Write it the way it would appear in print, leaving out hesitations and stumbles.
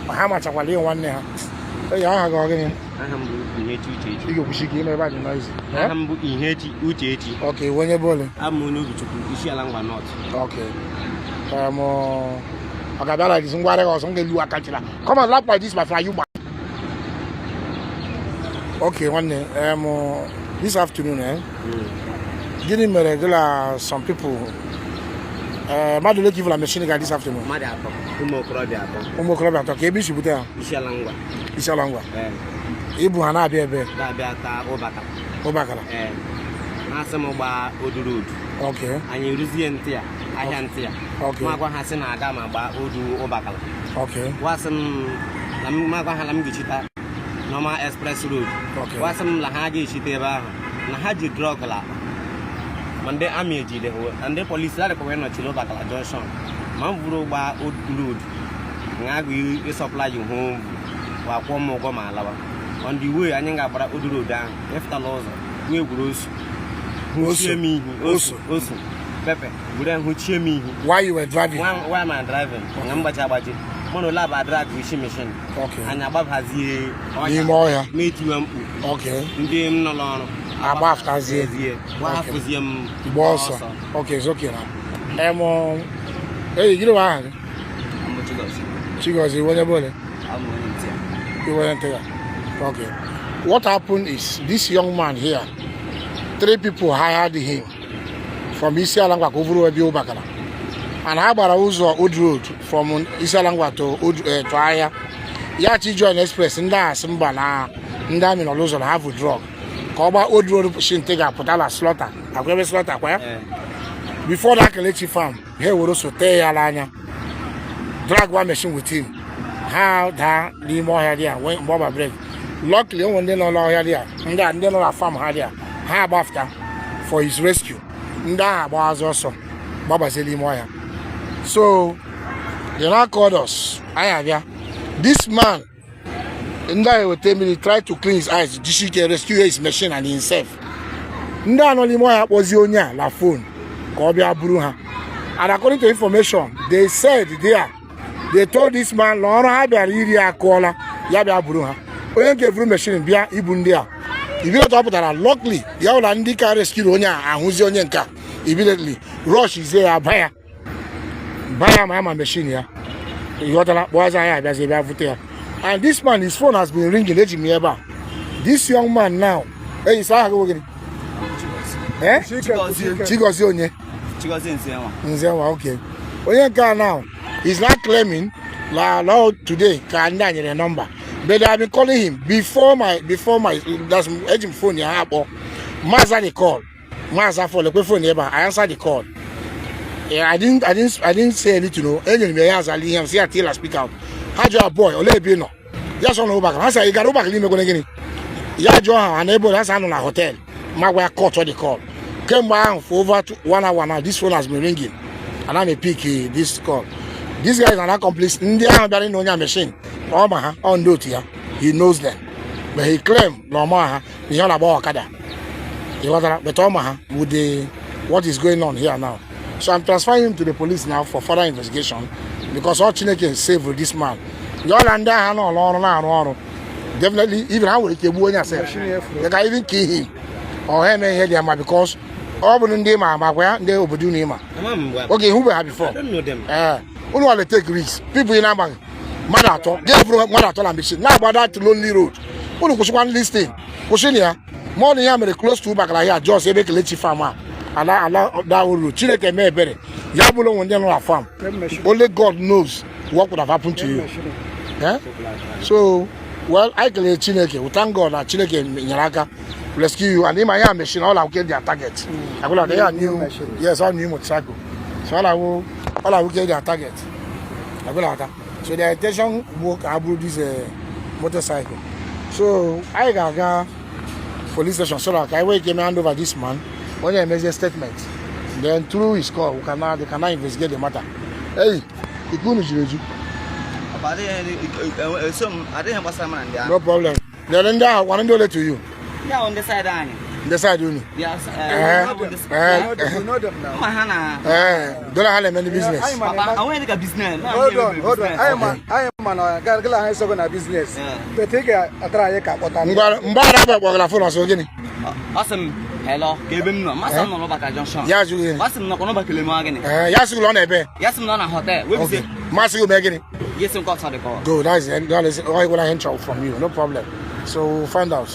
How much are you one there? I have again. You go shiki never noise. Okay, when you're bowling. I'm moving to Isialangwa North. Okay. Agabala is somewhere or something you are catching. Come on, laugh like this, my friend. You back. Okay, one day. This afternoon, getting me regular some people. Madule give la machine this afternoon. Madapo. Umo club at okay, Bishop there. Isialangwa. Ibu hana Abia. Abia Obakala. Nasamoba Odu Road. Okay. And you resilient Ayantia. Okay. Magwa Hasina Adama ba Odu Obakala. Okay. Wasam Magwa Halam Gichita. Normal Express Road. Okay. Wasam Lahagi Shiteba. Nahaji Drogala. Monday Amiji the whole and the police are going to Chilobakala Johnson. Mamvuro ba Odu Road. Nagi is supply you home. Wakomo Goma Lava. On the way, I think I brought Odu Road down. After laws, we gross. Also, Pepe, we don't who me. Why you were driving? Why am I driving? Number Chabaji. Monolab I drag wishing machine. Okay. And above has ye meet you. Okay. Game no longer. Above has ye. What was him? Boss. Okay, it's okay now. Hey, you know what? She goes, you want to body? You want to okay. What happened is this young man here, 3 people hired him from Isialangwa to Abia. And how about Old Road from Isialangwa to Abia? Yachi join express in that Simbana, Ndami no lose on half with drug. Coba Old Road Shintega Potala slaughter. I go slaughter where? Before that Kelechi farm, here we also tell Alanya. Drag one machine with him. How that the more here when Boba break. Luckily, when they no law here, and then they no farm here. How after for his rescue. Nda was also Baba Zeli Moya. So they now called us. This man Nda will tell me he tried to clean his eyes. She can rescue his machine and himself. Nda no Limoya was yonya la phone. Abia Bruha. And according to information, they said they told this man, Laura Abia Liria Kola, Yabia Bruha. When gave room machine Bia Ibundia. If you don't that, luckily, the Olandika rescue Onya and who's Onyanka immediately. Rush is there, buy my machine here. You got a boys and this man, his phone has been ringing, letting me about. This young man now, hey, is that again? Eh? Chigozionye. Okay. Onyanka now, he's not claiming la today, can the number. But I've been calling him before my that's edging phone you have or Maza the call. Maza for the phone neighbor. I answered the call. Yeah, I didn't say anything to know. Any me answer him say until I speak out. How do you boy or let be no? Just on over. I say you got over me go again. Yeah, John and able that's on a hotel. My way caught the call. Came back for over 1 hour now. This phone has been ringing. And I'm a pick this call. These guys are not complete. India are no machine. Omaha on duty here. He knows them. But he claimed Omaha is not about Okada. But Omaha with the what is going on here now. So I'm transferring him to the police now for further investigation because all Chineke is safe with this man. Y'all under definitely even how will you yourself? They can even kill him or him here because all of them they overdo him. Okay, who were before? I don't know them. Only want to take risks. People in Abia. Madato, Madato ambition. Now about that lonely road. Only because one listing. Koshinia, more than I'm close to back like just a big little farmer. And that road. Chineke may better. Yabulo when they know a farm. Only God knows what would have happened to you. Yeah? So, well, I can let Chineke. We thank God that Chineke in Yaraka rescue you. And in my machine, all I'll get their target. I will have new, yes, all new motorcycle. So all I will get their target. I will have that. So the intention work about this motorcycle. So I got police station so that I will give me hand over this man when I make a statement. Then through his call, they cannot investigate the matter. Hey, it couldn't you. No problem. Then I want to to you. Yeah, on the side, the side only. Yes, you know them now. Don't have any business. I want to get business. Hold on. I am mana gala ha so na business but take a try ka kpota mbara ba gbagala phone so gini asem hello kebem no masam no baka junction ya ju gini masam no kono bakele mo agini ya su lo na ebe ya sim no na hotel we be say masu me gini yes sim ko sa de ko go that is all I want to from you no problem so find out